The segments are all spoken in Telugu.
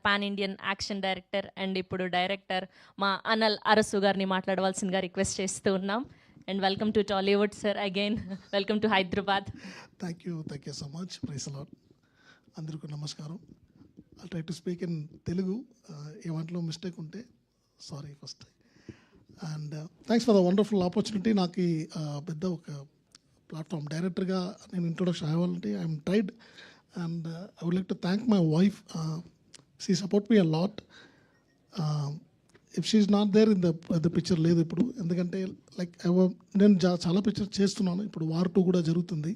Pan Indian action director and ఇప్పుడు డైరెక్టర్ మా అనల్ అరసు గారిని మాట్లాడవలసిందిగా రిక్వెస్ట్ చేస్తూ ఉన్నాం. And welcome to Tollywood sir again, welcome to Hyderabad. Thank you so much. Praise lord. అందరికీ నమస్కారం. I try to speak in Telugu. ఏమంట్లో మిస్టేక్ ఉంటే sorry first. And thanks for the wonderful opportunity. నాకు ఈ పెద్ద ఒక ప్లాట్ఫామ్ డైరెక్టర్గా నేను ఇంట్రొడక్షన్ అవ్వాలంటే I'm tried. And I would like to thank my wife. She support me a lot. If she is not there in the picture లేదు ఇప్పుడు, ఎందుకంటే లైక్ నేను చాలా పిక్చర్ చేస్తున్నాను. ఇప్పుడు వార్ 2 కూడా జరుగుతుంది.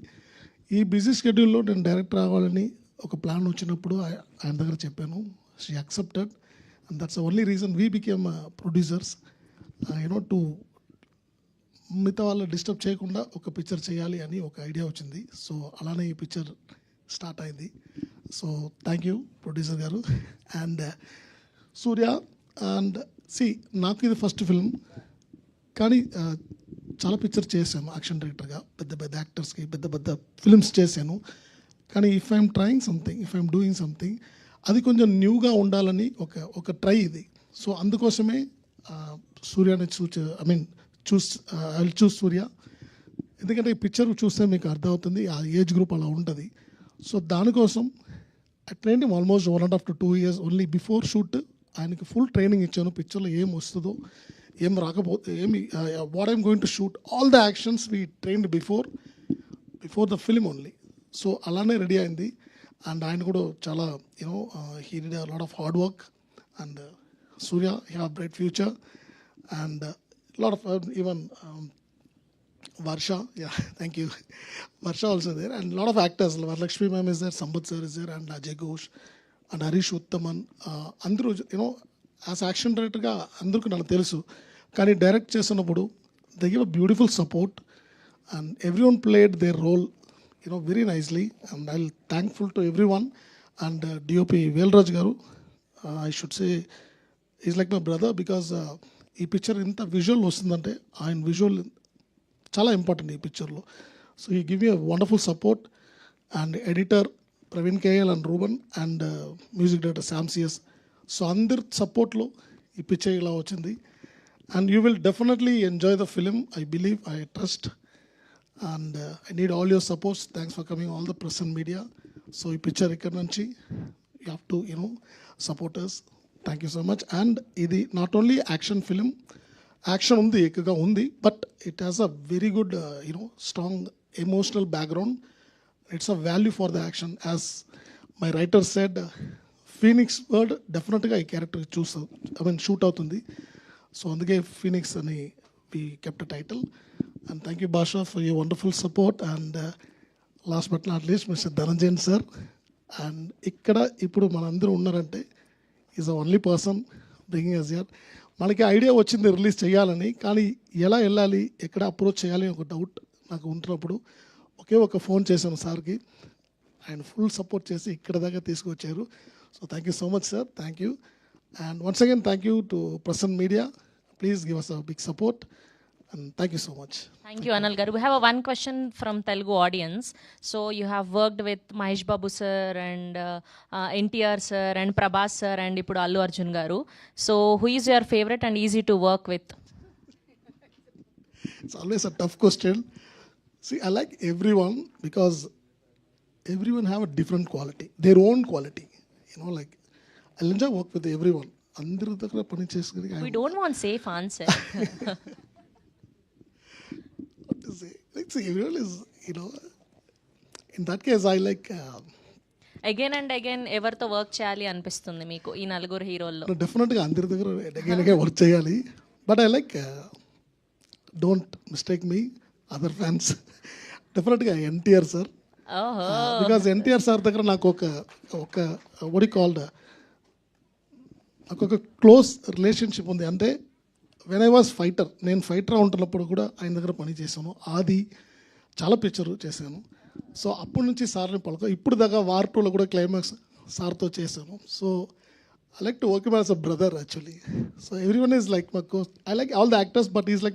ఈ బిజీ షెడ్యూల్లో నేను డైరెక్టర్ అవ్వాలని ఒక ప్లాన్ వచ్చినప్పుడు ఆయన దగ్గర చెప్పాను. She accepted and that's only reason we became producers. To మిగతా వాళ్ళు డిస్టర్బ్ చేయకుండా ఒక పిక్చర్ చేయాలి అని ఒక ఐడియా వచ్చింది. సో అలానే ఈ పిక్చర్ స్టార్ట్ అయింది. సో థ్యాంక్ యూ ప్రొడ్యూసర్ గారు. అండ్ సూర్య అండ్ నాకు ఇది ఫస్ట్ ఫిల్మ్, కానీ చాలా పిక్చర్ చేశాను యాక్షన్ డైరెక్టర్గా. పెద్ద పెద్ద యాక్టర్స్కి పెద్ద పెద్ద ఫిల్మ్స్ చేశాను. కానీ if I'm trying something, if I'm doing something, అది కొంచెం న్యూగా ఉండాలని ఒక ట్రై ఇది. సో అందుకోసమే సూర్యని ఐ చూస్ సూర్య. ఎందుకంటే ఈ పిక్చర్ చూస్తే మీకు అర్థమవుతుంది, ఆ ఏజ్ గ్రూప్ అలా ఉంటుంది. సో దానికోసం I train him almost 1.5 to 2 years. Only before shoot ఆయనకి ఫుల్ ట్రైనింగ్ ఇచ్చాను. పిక్చర్లో ఏం వస్తుందో ఏం రాకపోతే what I'm going to shoot, all the actions we trained before the film only. So అలానే రెడీ అయింది. అండ్ ఆయన కూడా చాలా he did a lot of hard work. And Surya he have bright future. And lot of even Varsha, yeah, thank you. Varsha also there, and a lot of actors. Varalakshmi ma'am is there, Sambat sir is there, and Ajay Ghosh, and Harish Uttaman. Andru, as action director ga andruku nanu telusu, kani direct chestunnappudu they give a beautiful support, and everyone played their role, very nicely. And I'll thankful to everyone. And DOP Velraj garu, I should say, he's like my brother, because ee picture inta visual vastundante ఆయన visual చాలా ఇంపార్టెంట్ ఈ పిక్చర్లో. సో ఈ give you wonderful support. And editor Praveen KL and Ruban, and music director Sam CS. So అందరి సపోర్ట్లో ఈ పిక్చర్ ఇలా వచ్చింది. And you will definitely enjoy the film, I believe, I trust. And I need all your supports. Thanks for coming all the press and media. So ఈ పిక్చర్ ఇక్కడ నుంచి you have to supporters. Thank you so much. And ఇది not only action film, action ఉంది, ఎక్కువగా ఉంది, but it has a very good strong emotional background. It's a value for the action. As my writer said, Phoenix word డెఫినెట్గా ఈ క్యారెక్టర్ షూట్ అవుతుంది. సో అందుకే ఫీనిక్స్ అని we kept title. And thank you Bhasha for you wonderful support. And last but not least mister Dhananjayan sir. అండ్ ఇక్కడ ఇప్పుడు మనందరూ ఉన్నారంటే is the only person bringing us here. మనకి ఐడియా వచ్చింది రిలీజ్ చేయాలని, కానీ ఎలా వెళ్ళాలి, ఎక్కడ అప్రోచ్ చేయాలి ఒక డౌట్ నాకు ఉంటున్నప్పుడు ఒక ఫోన్ చేశాను సార్కి. ఆయన ఫుల్ సపోర్ట్ చేసి ఇక్కడ దాకా తీసుకొచ్చారు. So thank you so much sir. Thank you. And once again thank you to press and media. Please give us a big support. And thank you so much. Thank you, Anal garu. We have one question from Telugu audience. So you have worked with Mahesh Babu sir and NTR sir and Prabhas sir and ipudu Allu Arjun garu. So who is your favorite and easy to work with? It's always a tough question. See, I like everyone because everyone have a different quality, their own quality. Like I'll enjoy work with everyone. Andaru daggara pani chesukoni. We don't want safe answer. See, everyone is, in that case I like again and again ఎవరితో వర్క్ చేయాలి అనిపిస్తుంది మీకు ఈ నలుగురు హీరోల్లో? డెఫినెట్గా అందరి దగ్గర అగైన్ వర్క్ చేయాలి. But I like, don't mistake me other fans, డెఫినెట్గా NTR sir. Because NTR sir దగ్గర నాకు ఒక వడి కాల్డ్ నాకు ఒక క్లోజ్ రిలేషన్షిప్ ఉంది. అంటే వెన్ ఐ వాజ్ ఫైటర్, నేను ఫైటర్ ఉంటున్నప్పుడు కూడా ఆయన దగ్గర పని చేశాను. ఆది చాలా పిక్చర్ చేశాను. సో అప్పటి నుంచి సార్ని ఇప్పుడు దాకా వార్ 2లో కూడా క్లైమాక్స్ సార్తో చేశాను. So I like to work as a brother actually. So every one is like my coach. I like all the actors, but is like